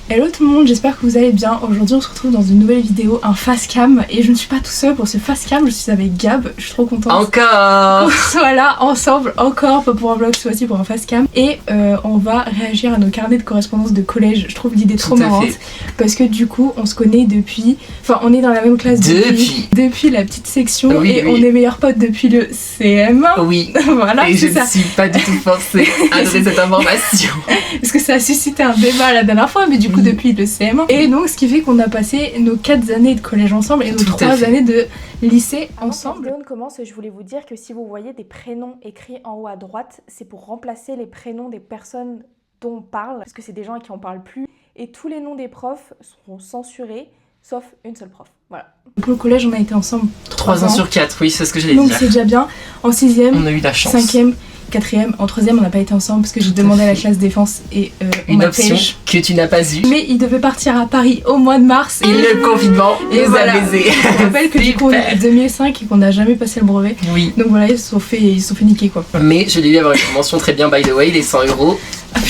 Hello tout le monde, j'espère que vous allez bien. Aujourd'hui on se retrouve dans une nouvelle vidéo, un face cam. Et je ne suis pas tout seul pour ce face cam, je suis avec Gab. Je suis trop contente encore qu'on soit là ensemble, encore, pas pour un vlog, c'est aussi pour un face cam. Et on va réagir à nos carnets de correspondance de collège. Je trouve l'idée trop marrante. Parce que du coup on se connaît depuis... Enfin on est dans la même classe depuis la petite section. Oui, et oui. On est meilleurs potes depuis le CM. Oui. Voilà, et je ne suis pas du tout forcée à donner cette information. Parce que ça a suscité un débat la dernière fois, mais du coup depuis le CM1. Et donc ce qui fait qu'on a passé nos 4 années de collège ensemble et nos 3 années de lycée ensemble. Avant que on commence, je voulais vous dire que si vous voyez des prénoms écrits en haut à droite, c'est pour remplacer les prénoms des personnes dont on parle, parce que c'est des gens à qui on parle plus. Et tous les noms des profs seront censurés, sauf une seule prof. Voilà. Donc au collège on a été ensemble 3 ans sur 4, oui c'est ce que j'allais dire. Donc c'est déjà bien. En 6ème, on a eu la chance. 5ème, 4ème, en 3ème on n'a pas été ensemble parce que j'ai demandé à la classe défense et une option que tu n'as pas eue. Mais il devait partir à Paris au mois de mars. Et le confinement nous a baisés. Je rappelle que du coup on est 2005 et qu'on n'a jamais passé le brevet. Oui. Donc voilà, ils se sont fait niquer quoi. Mais je l'ai vu avoir une mention très bien by the way, les 100 €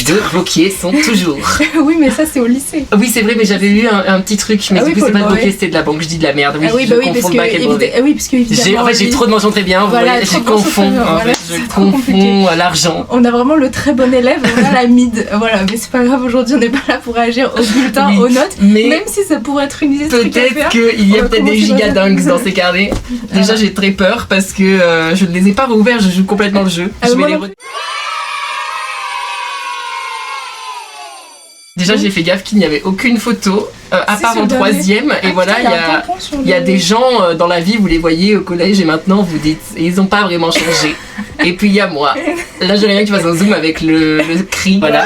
de Wauquiez sont toujours. Oui mais ça c'est au lycée. Oui c'est vrai mais j'avais eu un petit truc mais du coup c'est pas de Wauquiez, c'était de la banque, je dis de la merde. Oui, je confonds le bac et le brevet. Oui parce que évidemment. En fait j'ai trop de mentions très bien, voilà, je confonds. Je confonds à l'argent. On a vraiment le très bon élève, on a la mid. Voilà, mais c'est pas grave, aujourd'hui on n'est pas là pour réagir aux bulletins, aux notes, mais même si ça pourrait être une idée. Peut-être qu'il y a peut-être des gigadingues dans ces carnets. Déjà j'ai très peur parce que je ne les ai pas rouverts, je joue complètement le jeu. Déjà j'ai fait gaffe qu'il n'y avait aucune photo à part en 3ème et voilà il y a des gens dans la vie, vous les voyez au collège et maintenant vous dites et ils n'ont pas vraiment changé. Et puis il y a moi. Là j'aimerais bien que tu fasses un zoom avec le cri. Voilà.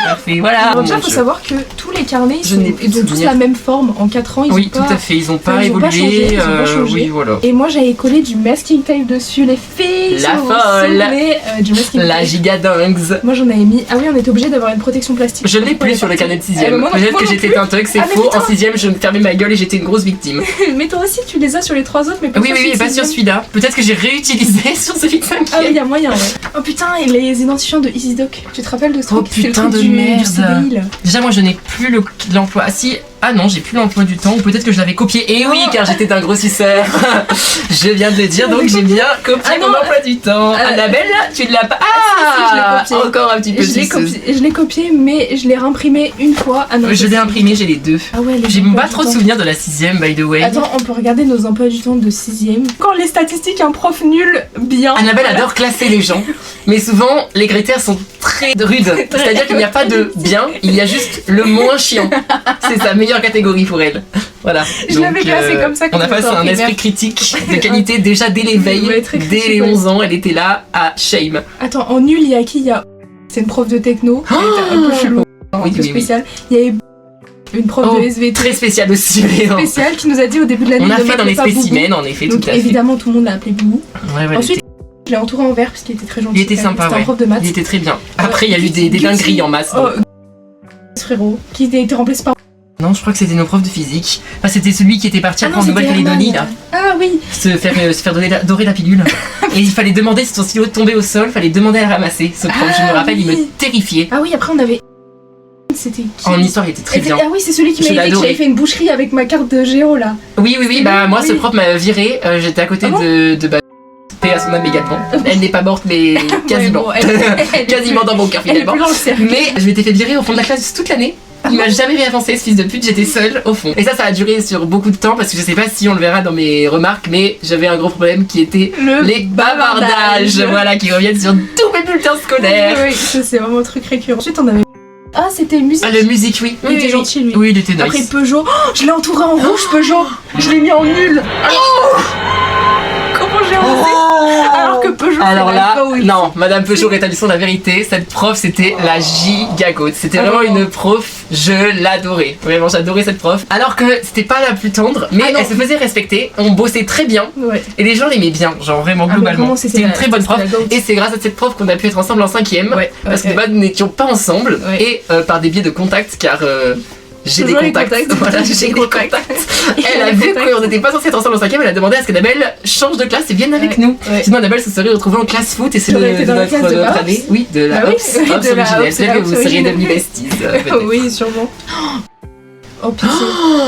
Parfait. Voilà. Alors déjà faut savoir que tous les carnets ils ont tous la même forme en 4 ans. Oui tout à fait, ils n'ont pas évolué. Oui voilà. Et moi j'avais collé du masking tape dessus, les filles. La folle. Du masking tape. La gigadingues. Moi j'en avais mis. Ah oui on était obligé d'avoir une protection plastique. Je l'ai plus sur le carnet de 6ème. Peut-être que j'étais un thug, c'est faux. En 6ème je me fermais ma gueule et j'étais une grosse victime. Mais toi aussi tu les as sur les 3 autres mais pas sur pas sur celui-là. Peut-être que j'ai réutilisé sur celui de 5ème. Ah oui il y a moyen ouais. Oh putain et les identifiants de EasyDoc. Tu te rappelles de ce truc? Oh putain de merde. Déjà moi je n'ai plus l'emploi. Ah si. Ah non, j'ai plus l'emploi du temps, ou peut-être que je l'avais copié. Et oui, car j'étais un grossisseur. Je viens de le dire, donc j'ai bien copié mon emploi du temps. Annabelle, tu ne l'as pas. Ah, si, encore un petit peu. Je l'ai copié, mais je l'ai réimprimé une fois. Ah non, je l'ai imprimé, j'ai les deux. Ah ouais, j'ai pas trop de souvenirs de la 6ème, by the way. Attends, on peut regarder nos emplois du temps de 6ème. Quand les statistiques, un prof nul, bien. Annabelle adore classer les gens, mais souvent les critères sont très rudes. C'est-à-dire qu'il n'y a pas de bien, il y a juste le moins chiant. C'est sa meilleure catégorie pour elle. Voilà. Je l'avais classée comme ça. On a passé un esprit critique de qualité déjà dès l'éveil, dès les 11 ans, elle était là à shame. Attends, en nul, il y a qui? C'est une prof de techno, elle était un peu chelou, un peu spéciale. Il y avait une prof de SVT très spéciale aussi, spéciale qui nous a dit au début de l'année. On a fait dans les spécimens, en effet, tout à fait. Donc évidemment, tout le monde l'a appelé Boubou. Ensuite, je l'ai entouré en vert parce qu'il était très gentil. Il était sympa, c'était un prof de maths. Il était très bien. Après, il y a eu des dingueries en masse. Frérot, qui a été remplacé par... Non, je crois que c'était nos profs de physique. Enfin, c'était celui qui était parti apprendre Nouvelle-Calédonie là. Ah oui. Se faire dorer la pilule. Et il fallait demander si son stylo tombait au sol, fallait demander à le ramasser. Ce prof, je me rappelle, il me terrifiait. Ah oui, après on avait... C'était qui? En histoire, il était très bien. Ah oui, c'est celui qui m'a dit que j'avais fait une boucherie avec ma carte de géo là. Oui, bah moi, ce prof m'a viré. J'étais à côté de paix à son âme également. Elle n'est pas morte, mais quasiment. Quasiment dans mon cœur finalement. Mais je m'étais fait virer au fond de la classe toute l'année. Il m'a jamais fait avancer ce fils de pute, j'étais seule au fond. Et ça a duré sur beaucoup de temps parce que je sais pas si on le verra dans mes remarques, mais j'avais un gros problème qui était les bavardages. Voilà, qui reviennent sur tous mes bulletins scolaires. Oui, ça c'est vraiment un truc récurrent. Ensuite on avait... Ah c'était musique. Ah le musique oui. Il était gentil lui. Oui il était nice. Après Peugeot, je l'ai entouré en rouge Peugeot. Je l'ai mis en nul. Comment j'ai osé? Alors que Peugeot. Alors là, non, Madame Peugeot, rétablissons la vérité. Cette prof, c'était la gigagote. C'était vraiment une prof, je l'adorais. Vraiment, j'adorais cette prof. Alors que c'était pas la plus tendre, mais elle se faisait respecter. On bossait très bien. Et les gens l'aimaient bien, genre vraiment globalement. C'était une très bonne prof. Et c'est grâce à cette prof qu'on a pu être ensemble en 5ème. Parce que de base, nous n'étions pas ensemble. Et par des biais de contact, car j'ai des contacts. Voilà, j'ai des contacts. Elle a vu qu'on n'était pas censé être ensemble en 5ème, elle a demandé à ce qu'Annabelle change de classe et vienne avec nous. Sinon Annabelle se serait retrouvée en classe foot et c'est de notre année. Oui, de la Ops originelle. C'est que vous seriez devenus besties. Oui, sûrement. Oh pitié.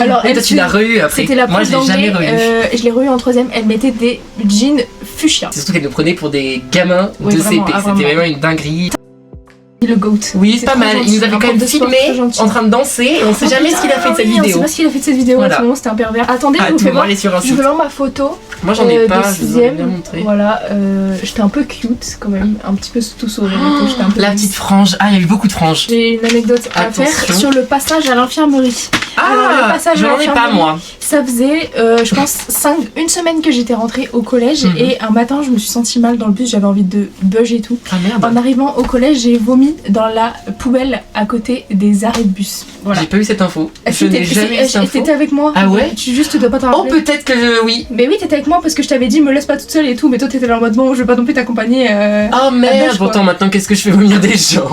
Alors toi tu l'as re-eu après. C'était la moi je l'ai jamais re-eu. Je l'ai re-eu en 3ème, elle mettait des jeans fuchsia. C'est surtout qu'elle nous prenait pour des gamins de CP, c'était vraiment une dinguerie. Le GOAT. Oui, c'est pas mal. Il nous avait quand même filmé en train de danser et on sait jamais ce qu'il a fait de cette vidéo. On sait pas ce qu'il a fait de cette vidéo, à ce moment c'était un pervers. Attendez, je vous fais voir ma photo. Moi j'en ai pas, je vous ai bien montré. Voilà, j'étais un peu cute quand même, un petit peu tout sauvé. La petite frange, il y a eu beaucoup de franges. J'ai une anecdote à faire sur le passage à l'infirmerie. Alors, le passage à l'infirmerie, pas moi. Ça faisait, je pense, une semaine que j'étais rentrée au collège et un matin je me suis sentie mal dans le bus, j'avais envie de bug et tout. Ah merde. En arrivant au collège, j'ai vomi dans la poubelle à côté des arrêts de bus. Voilà. J'ai pas eu cette info. Je n'ai jamais eu cette info. T'étais avec moi. Ah ouais? Tu dois pas t'en rappeler. Oh peut-être que oui. Mais oui, t'étais avec moi parce que je t'avais dit me laisse pas toute seule et tout, mais toi t'étais là en mode bon, je vais pas non plus t'accompagner. Oh merde, pourtant maintenant qu'est-ce que je fais vomir des gens.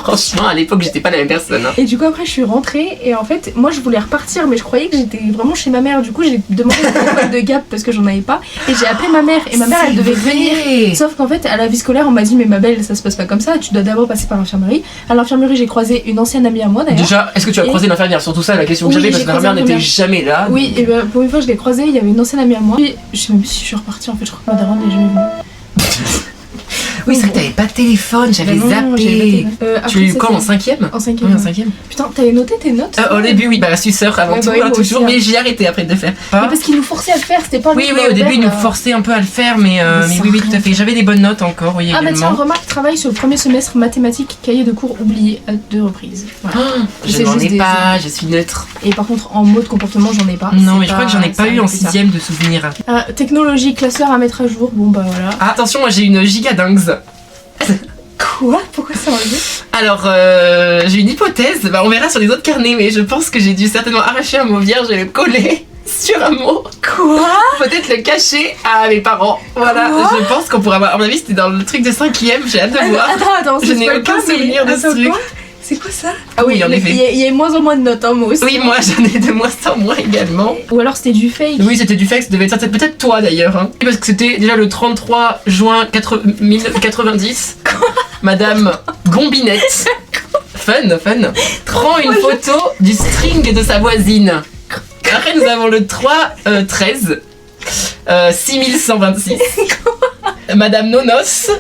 Franchement, à l'époque j'étais pas la même personne. Et du coup après je suis rentrée et en fait moi je voulais repartir mais je croyais que j'étais vraiment chez ma mère. Du coup j'ai demandé le téléphone de Gap parce que j'en avais pas et j'ai appelé ma mère et ma mère elle devait venir. Sauf qu'en fait à la vie scolaire on m'a dit mais ma belle ça se passe pas comme ça, tu dois d'abord passer par l'infirmerie. À l'infirmerie j'ai croisé une ancienne amie à moi d'ailleurs. Déjà, est-ce que tu as croisé l'infirmière? Surtout ça la question que j'avais parce que l'infirmière n'était jamais là. Oui, et pour une fois je l'ai croisée, il y avait une ancienne amie à moi. Puis je sais même plus si je suis repartie en fait, je crois que ma daronne n'est jamais venue. Oui, c'est vrai que t'avais pas de téléphone, j'avais zappé. Tu l'as eu quand, en 5ème? En 5ème. Oui, en 5ème. Putain, t'avais noté tes notes? Au début, oui, la suceur avant tout, toujours, mais j'ai arrêté après de le faire. Mais parce qu'ils nous forçaient à le faire, c'était pas. Oui, au début, ils nous forçaient un peu à le faire, mais oui, tout à fait. J'avais des bonnes notes encore, oui, également. Ah bah tiens, remarque, travail sur le premier semestre mathématiques, cahier de cours oublié à 2 reprises. Je n'en ai pas, je suis neutre. Et par contre, en mode comportement, j'en ai pas. Non, mais je crois que j'en ai pas eu en 6ème de souvenir. Technologie, classeur à mettre à jour, bon bah voilà. Attention, moi j'ai une gigadingue. Quoi? Pourquoi ça enlevé? Alors, j'ai une hypothèse, on verra sur les autres carnets, mais je pense que j'ai dû certainement arracher un mot vierge et le coller sur un mot. Quoi? Peut-être le cacher à mes parents. Voilà, je pense qu'on pourra voir. À mon avis, c'était dans le truc de 5ème, j'ai hâte de voir. Attends, je n'ai aucun souvenir de ce truc. C'est quoi ça? Ah oui, en effet. Il y a moins en moins de notes, hein, moi aussi. Oui, moi j'en ai de moins en moins également. Ou alors c'était du fake. Oui, c'était du fake, ça devait être peut-être toi d'ailleurs. Hein. Parce que c'était déjà le 33 juin 1090. Madame Gombinette. Fun. Prend une photo du string de sa voisine. Après, nous avons le 3-13. 6126. Madame Nonos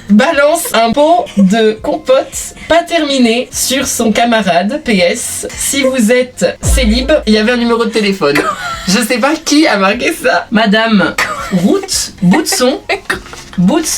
balance un pot de compote pas terminé sur son camarade. PS, si vous êtes célib, il y avait un numéro de téléphone. Je sais pas qui a marqué ça. Madame Ruth Boutson bouffe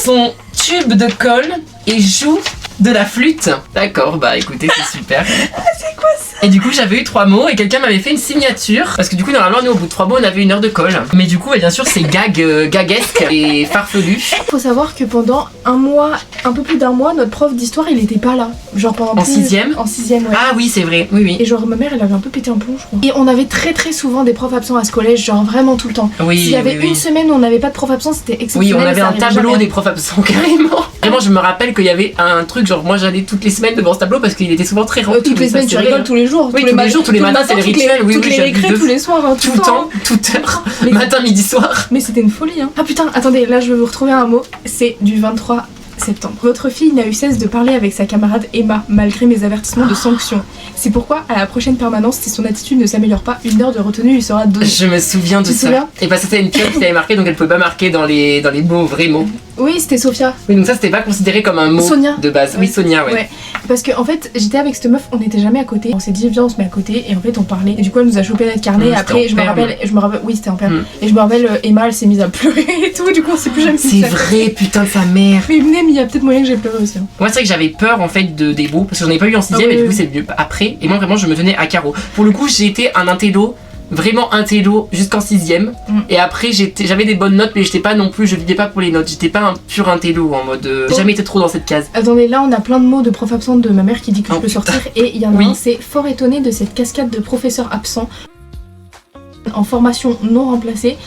son tube de colle et joue de la flûte. D'accord, bah écoutez, c'est super. C'est quoi ça? Et du coup, j'avais eu 3 mots et quelqu'un m'avait fait une signature. Parce que du coup, normalement, nous, au bout de 3 mots, on avait 1 heure de colle. Mais du coup, bien sûr, c'est gaguesque et farfelu. Faut savoir que pendant un peu plus d'un mois, notre prof d'histoire, il était pas là. Genre pendant En 6ème? En 6ème, ouais. Ah oui, c'est vrai, oui. Et genre, ma mère, elle avait un peu pété un plomb, je crois. Et on avait très très souvent des profs absents à ce collège, genre vraiment tout le temps. Oui, s'il y avait une semaine où on n'avait pas de prof absent, c'était exceptionnel. Oui, on avait un tableau des profs absents, carrément. Vraiment, je me rappelle qu'il y avait un truc, genre, moi, j'allais toutes les semaines devant ce tableau parce qu'il était souvent très rempli. Toutes les semaines, tu rigoles tous les jours. Oui, tous les matins, c'est les rituels. Toutes les récrés, tous les soirs. Tout le temps, toute heure. Matin, midi, soir. Mais c'était une folie, hein. Ah putain, attendez, là, je vais vous retrouver un mot. C'est du 23 septembre. Votre fille n'a eu cesse de parler avec sa camarade Emma, malgré mes avertissements de sanctions. C'est pourquoi, à la prochaine permanence, si son attitude ne s'améliore pas, 1 heure de retenue lui sera donnée. Je me souviens de ça. Et parce que c'était une fille qui l'avait marqué, donc elle pouvait pas marquer dans les mots, vrais mots. Oui, c'était Sophia. Oui, donc ça, c'était pas considéré comme un mot Sonia. De base. Oui, Sonia, ouais. Parce que en fait, j'étais avec cette meuf, on n'était jamais à côté. On s'est dit, viens, on se met à côté, et en fait, on parlait. Et du coup, elle nous a chopé notre carnet. Après, je me rappelle, oui, c'était en perme. Et je me rappelle, Emma, elle s'est mise à pleurer et tout. Du coup, on s'est plus jamais. C'est vrai, putain, sa mère. Mais il y a peut-être moyen que j'ai pleuré aussi. Hein. Moi, c'est vrai que j'avais peur en fait des mots parce que j'en ai pas eu en 6ème et du coup, c'est mieux après. Et moi, vraiment, je me tenais à carreau. Pour le coup, j'ai été un intello. Vraiment intello jusqu'en 6ème et après j'avais des bonnes notes mais j'étais pas non plus, je vivais pas pour les notes, j'étais pas un pur intello en mode j'ai jamais été trop dans cette case. Attendez, là on a plein de mots de prof absent de ma mère qui dit que je peux sortir et il y en a un, c'est fort étonné de cette cascade de professeurs absents en formation non remplacée.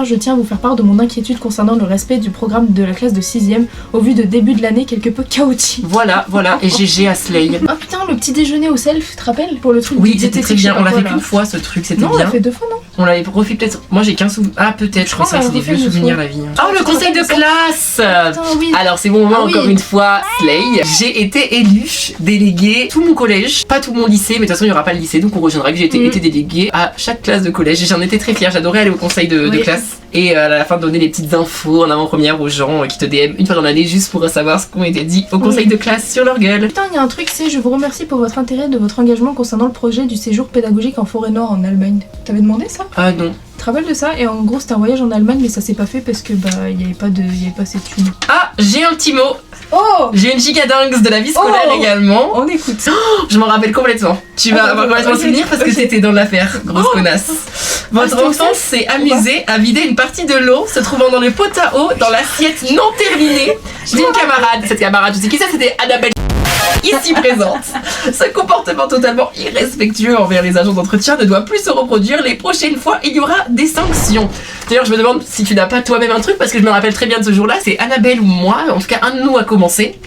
Je tiens à vous faire part de mon inquiétude concernant le respect du programme de la classe de 6ème au vu de début de l'année quelque peu chaotique. Voilà, et GG à Slay. Oh putain, le petit déjeuner au self, tu te rappelles? Pour le truc. Oui, c'était très bien. On l'a fait qu'une fois ce truc, c'était bien. Non, on l'a fait 2 fois, non? On l'avait refait peut-être. Moi j'ai qu'un souvenir. Ah, peut-être, je crois que c'est des vieux souvenirs la vie. Oh, le conseil de classe! Putain, oui. Alors, c'est bon moment, encore une fois, Slay. J'ai été élue déléguée tout mon collège, pas tout mon lycée, mais de toute façon, il n'y aura pas le lycée, donc on reviendra que j'ai été déléguée à chaque classe de collège. J'en étais très fière, j'adorais aller au conseil de classe. Et à la fin, donner des petites infos en avant-première aux gens qui te DM une fois dans l'année juste pour savoir ce qu'on était dit au conseil de classe sur leur gueule. Putain, il y a un truc, c'est je vous remercie pour votre intérêt et de votre engagement concernant le projet du séjour pédagogique en forêt noire en Allemagne. T'avais demandé ça? Ah non. Tu te rappelles de ça? Et en gros, c'était un voyage en Allemagne, mais ça s'est pas fait parce que il y avait pas cette thune. Ah, j'ai un petit mot. Oh! J'ai une gigadingue de la vie scolaire également. On écoute. Oh, je m'en rappelle complètement. Tu vas complètement le souvenir parce que c'était dans l'affaire, grosse connasse. Votre enfant s'est amusé à vider une partie de l'eau se trouvant dans le pot à eau dans l'assiette non terminée d'une camarade. Cette camarade, je sais qui ça, c'était Annabelle. Ici présente. Ce comportement totalement irrespectueux envers les agents d'entretien ne doit plus se reproduire. Les prochaines fois, il y aura des sanctions. D'ailleurs, je me demande si tu n'as pas toi-même un truc, parce que je me rappelle très bien de ce jour-là. C'est Annabelle ou moi, en tout cas un de nous a commencé.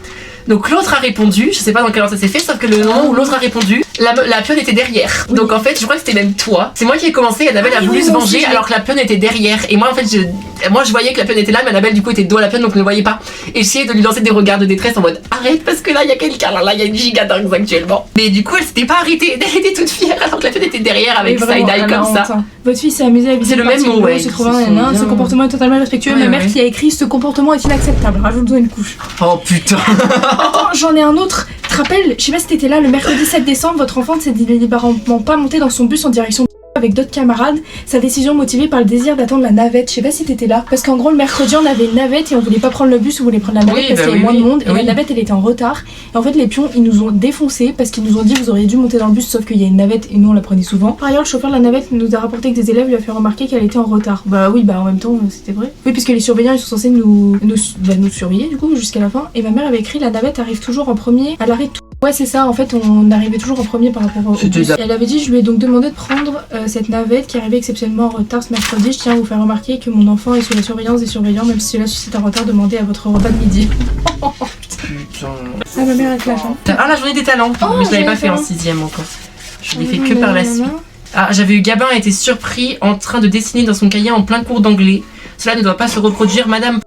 Donc l'autre a répondu, je sais pas dans quel ordre ça s'est fait, sauf que le moment où l'autre a répondu, la pionne était derrière. Oui. Donc en fait, je crois que c'était même toi. C'est moi qui ai commencé, Annabelle a voulu se venger alors que la pionne était derrière. Et moi en fait, je voyais que la pionne était là, mais Annabelle du coup était dos à la pionne donc ne voyait pas. Et j'essayais de lui lancer des regards de détresse en mode arrête parce que là il y a quelqu'un, là il y a une gigadingue actuellement. Mais du coup elle s'était pas arrêtée, elle était toute fière alors que la pionne était derrière avec side-eye comme ça. Votre fille s'est amusée à viser le même mot, ouais. Ce comportement est totalement irrespectueux. Ma mère qui a écrit ce comportement est inacceptable. Rajoute-en une couche. Oh putain. Attends, j'en ai un autre. Tu te rappelles, je sais pas si t'étais là, le mercredi 7 décembre, votre enfant ne s'est délibérément pas monté dans son bus en direction avec d'autres camarades, sa décision motivée par le désir d'attendre la navette. Je sais pas si t'étais là, parce qu'en gros le mercredi on avait une navette et on voulait pas prendre le bus, on voulait prendre la navette parce qu'il y avait moins de monde et la navette elle était en retard. Et en fait les pions ils nous ont défoncé parce qu'ils nous ont dit vous auriez dû monter dans le bus sauf qu'il y a une navette et nous on la prenait souvent. Par ailleurs le chauffeur de la navette nous a rapporté que des élèves lui a fait remarquer qu'elle était en retard. Bah oui en même temps c'était vrai. Oui puisque les surveillants ils sont censés nous surveiller du coup jusqu'à la fin et ma mère avait écrit la navette arrive toujours en premier à l'arrêt de tout. Ouais c'est ça, en fait on arrivait toujours en premier par rapport au bus. Et elle avait dit je lui ai donc demandé de prendre cette navette qui arrivait exceptionnellement en retard ce mercredi. Je tiens à vous faire remarquer que mon enfant est sous la surveillance des surveillants même si cela suscite un retard demandé à votre repas de midi. Putain. Ah ma mère elle clash hein. Ah la journée des talents, mais je l'avais pas fait en 6ème encore. Je l'ai fait que par la suite. Ah j'avais eu Gabin a été surpris en train de dessiner dans son cahier en plein cours d'anglais. Cela ne doit pas se reproduire madame.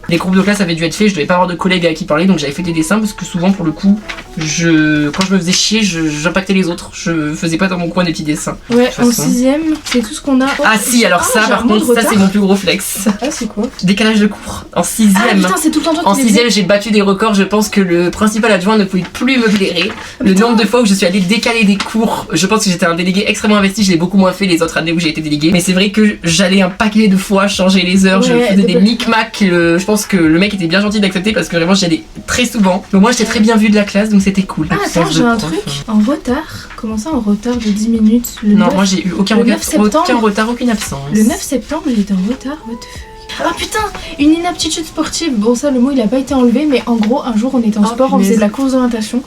Les groupes de classe avaient dû être faits, je devais pas avoir de collègues à qui parler donc j'avais fait des dessins parce que souvent pour le coup quand je me faisais chier j'impactais les autres, je faisais pas dans mon coin des petits dessins. Ouais en 6ème c'est tout ce qu'on a. Ah si alors ça par contre ça c'est mon plus gros flex. Ah c'est quoi? Décalage de cours en 6ème. Ah putain c'est tout le temps toi qui en 6ème j'ai battu des records, je pense que le principal adjoint ne pouvait plus me blairer. Le nombre de fois où je suis allée décaler des cours, je pense que j'étais un délégué extrêmement investi, je l'ai beaucoup moins fait les autres années où j'ai été déléguée. Mais c'est vrai que j'allais un paquet de fois changer les heures, je faisais des micmacs, je pense que le mec était bien gentil d'accepter parce que vraiment j'y allais très souvent. Mais moi j'étais très bien vue de la classe donc c'était cool. Ah attends j'ai un truc en retard. Comment ça en retard de 10 minutes non moi j'ai eu aucun retard, aucune absence. Le 9 septembre j'étais en retard, what the fuck. Ah putain, une inaptitude sportive. Bon ça le mot il a pas été enlevé mais en gros un jour on était en sport, on faisait de la course d'orientation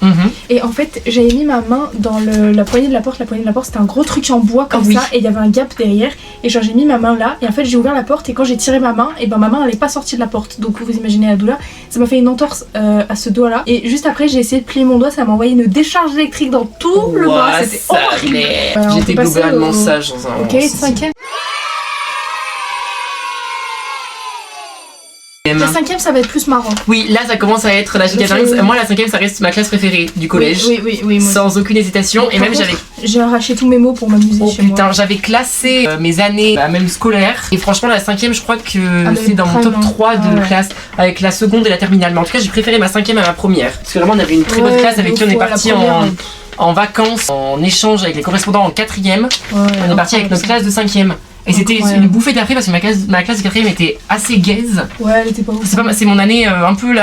et en fait j'avais mis ma main dans la poignée de la porte. La poignée de la porte c'était un gros truc en bois comme ça et il y avait un gap derrière et genre j'ai mis ma main là et en fait j'ai ouvert la porte et quand j'ai tiré ma main et ben ma main elle est pas sortie de la porte donc vous imaginez la douleur. Ça m'a fait une entorse à ce doigt là et juste après j'ai essayé de plier mon doigt, ça m'a envoyé une décharge électrique dans tout le bras, c'était horrible. J'étais globalement sage dans un ok 5ème. La 5ème ça va être plus marrant. Oui là ça commence à être la gigadingue. Moi la 5ème ça reste ma classe préférée du collège. Oui sans aucune hésitation et même j'ai arraché tous mes mots pour m'amuser chez moi. Putain j'avais classé mes années même scolaires et franchement la 5ème je crois que c'est dans mon top 3 de classe avec la seconde et la terminale. Mais en tout cas j'ai préféré ma 5ème à ma première parce que vraiment on avait une très bonne classe avec qui on est parti en vacances en échange avec les correspondants en 4ème. On est parti avec notre classe de 5ème. Et c'était une bouffée d'air parce que ma classe de 4ème était assez gaze. Ouais, elle était pas ouf. C'est mon année un peu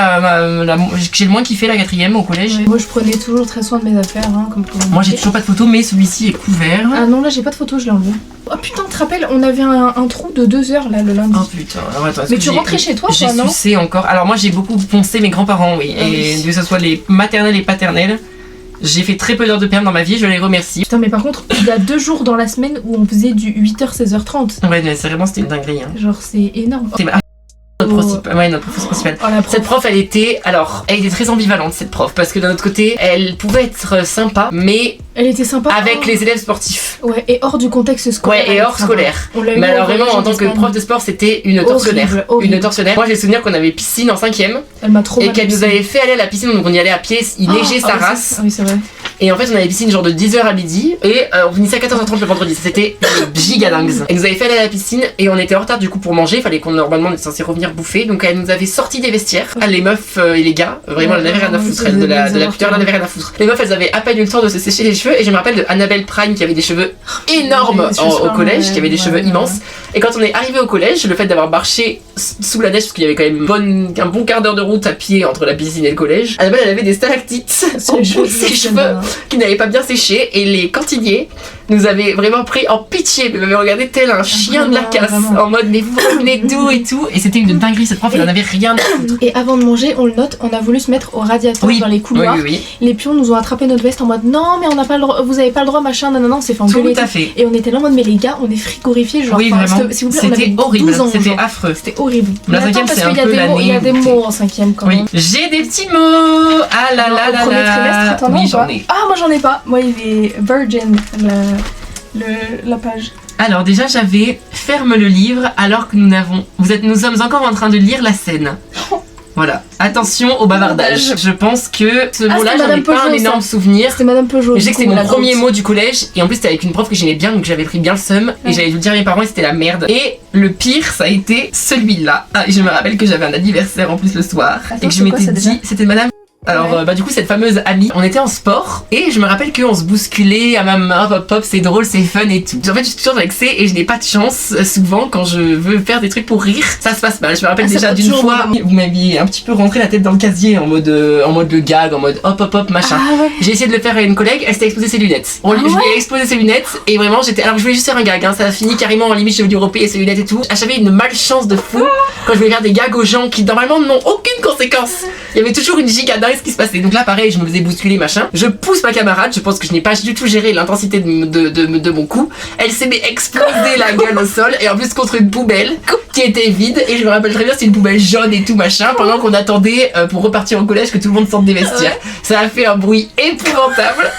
j'ai le moins kiffé la 4ème au collège. Ouais, moi je prenais toujours très soin de mes affaires. Hein, comme moi j'ai toujours pas de photo mais celui-ci est couvert. Ah non là j'ai pas de photo, je l'ai enlevé. Oh putain, tu te rappelles, on avait un trou de 2 heures là le lundi. Oh putain, attends, mais tu rentrais chez toi toi non? J'ai sucé encore. Alors moi j'ai beaucoup poncé mes grands-parents oui. Et que ce soit les maternelles et paternelles. J'ai fait très peu d'heures de perm dans ma vie, je les remercie. Putain, mais par contre, il y a 2 jours dans la semaine où on faisait du 8h, 16h30. Ouais, mais vraiment, c'était une dinguerie. Hein. Genre, c'est énorme. Notre prof principale. Cette prof, elle était très ambivalente, cette prof, parce que d'un autre côté, elle pouvait être sympa, mais elle était sympa avec les élèves sportifs. Ouais, et hors du contexte scolaire. Ouais, et hors scolaire. Mais alors vraiment, en tant que prof de sport, c'était une tortionnaire. Une tortionnaire. Moi, j'ai le souvenir qu'on avait piscine en 5ème. Elle m'a trop et qu'elle nous avait fait aller à la piscine, donc on y allait à pied, il neigeait sa race. Oui, c'est vrai. Et en fait, on avait piscine genre de 10h à midi et on finissait à 14h30 le vendredi. C'était giga dingue. Elle nous avait fait aller à la piscine et on était en retard du coup pour manger. Il fallait normalement on était censé revenir bouffer. Donc elle nous avait sorti des vestiaires. Les meufs et les gars, vraiment, elle n'avait rien à foutre. Elle de la tuteur, elle n'avait rien à foutre. Les meufs, elles avaient à peine eu le temps de se sécher les cheveux. Et je me rappelle de Annabelle Prime qui avait des cheveux énormes au collège, qui avait des cheveux immenses. Et quand on est arrivé au collège, le fait d'avoir marché sous la neige, parce qu'il y avait quand même un bon quart d'heure de route à pied entre la piscine et le collège, Annabelle, elle avait des stalactites en bout de ses cheveux qui n'avaient pas bien séché, et les cantiniers nous avaient vraiment pris en pitié, mais m'avaient regardé tel un chien de la casse, en mode mais vous venez d'où et tout, et c'était une dinguerie, cette prof, elle en avait rien à foutre. Et avant de manger, on le note, on a voulu se mettre au radiateur dans les couloirs. Les pions nous ont attrapé notre veste en mode non mais on n'a pas le droit, vous avez pas le droit machin, non, c'est fait engueuler. Tout à fait. Et on était là en mode mais les gars, on est frigorifiés, genre. Oui, vraiment. S'il vous plaît, c'était horrible, c'était affreux. C'était horrible. La 5ème, c'est un peu l'année. Il y a des mots en 5ème quand même. Oui. J'ai des petits mots. Ah là là là là. Premier trimestre, t'en as oui, j'en ai. Ah, moi j'en ai pas. Moi il est Virgin, la page. Alors déjà j'avais ferme le livre alors que nous sommes encore en train de lire la scène. Voilà, attention au bavardage. Je pense que ce mot-là, j'en ai pas un énorme souvenir. C'était Madame Peugeot. Je sais que c'est mon premier mot du collège et en plus c'était avec une prof que j'aimais bien donc j'avais pris bien le seum et j'allais vous le dire à mes parents et c'était la merde. Et le pire ça a été celui-là. Ah, et je me rappelle que j'avais un anniversaire en plus le soir et que je m'étais dit, c'était Madame. Alors du coup cette fameuse amie, on était en sport et je me rappelle qu'on se bousculait à ma main, hop c'est drôle, c'est fun et tout. En fait je suis toujours vexée et je n'ai pas de chance souvent quand je veux faire des trucs pour rire, ça se passe mal. Je me rappelle déjà d'une fois, vous m'aviez un petit peu rentré la tête dans le casier en mode de gag, en mode hop machin. J'ai essayé de le faire à une collègue, elle s'était exposé ses lunettes. Je lui ai exposé ses lunettes et vraiment alors je voulais juste faire un gag, ça a fini carrément en limite, j'ai voulu repayer ses lunettes et tout. J'avais une malchance de fou quand je voulais faire des gags aux gens qui normalement n'ont aucune conséquence. Il y avait toujours une giga dingue ce qui se passait. Donc là pareil, je me faisais bousculer machin. Je pousse ma camarade, je pense que je n'ai pas du tout géré l'intensité de mon coup. Elle s'est explosé la gueule au sol et en plus contre une poubelle qui était vide et je me rappelle très bien c'était une poubelle jaune et tout machin pendant qu'on attendait pour repartir au collège que tout le monde sorte des vestiaires. Ça a fait un bruit épouvantable.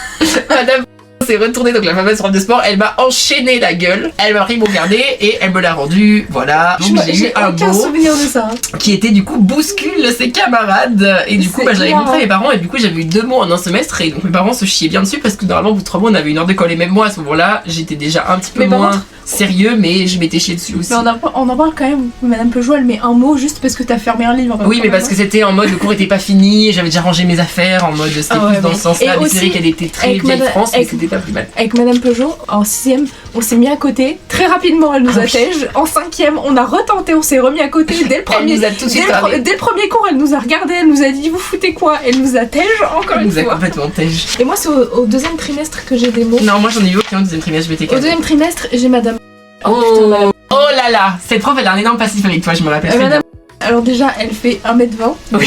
Madame s'est retournée, donc la fameuse prof de sport, elle m'a enchaîné la gueule, elle m'a pris mon carnet et elle me l'a rendu, voilà. Donc j'ai eu un mot souvenir de ça. Qui était du coup bouscule ses camarades et du coup j'avais montré à mes parents et du coup j'avais eu 2 mots en un semestre et donc mes parents se chiaient bien dessus parce que normalement au bout de 3 mois on avait une heure de colle et même moi à ce moment-là j'étais déjà un petit peu moins sérieux mais je m'étais chié dessus aussi. Mais on en parle quand même, Madame Peugeot elle met un mot juste parce que t'as fermé un livre. Oui mais parce que c'était en mode le cours était pas fini, j'avais déjà rangé mes affaires en mode c'était plus dans ce sens là mais c'est vrai qu'elle était très vieille France mais c'était pas plus mal. Avec Madame Peugeot, en 6ème, on s'est mis à côté. Très rapidement, elle nous attège. En 5ème, on a retenté, on s'est remis à côté. Dès le premier, dès le premier cours, elle nous a regardé, elle nous a dit vous foutez quoi. Elle nous attège encore une fois. Elle nous a complètement tège. Et moi, c'est au 2ème trimestre que j'ai des mots. Non, moi j'en ai eu aucun au 2ème trimestre, je m'étais calmée. Au 2ème trimestre, j'ai Madame. Oh là là, cette prof elle a un énorme passif avec toi, je me rappelle très bien. Alors déjà, elle fait 1m20. Donc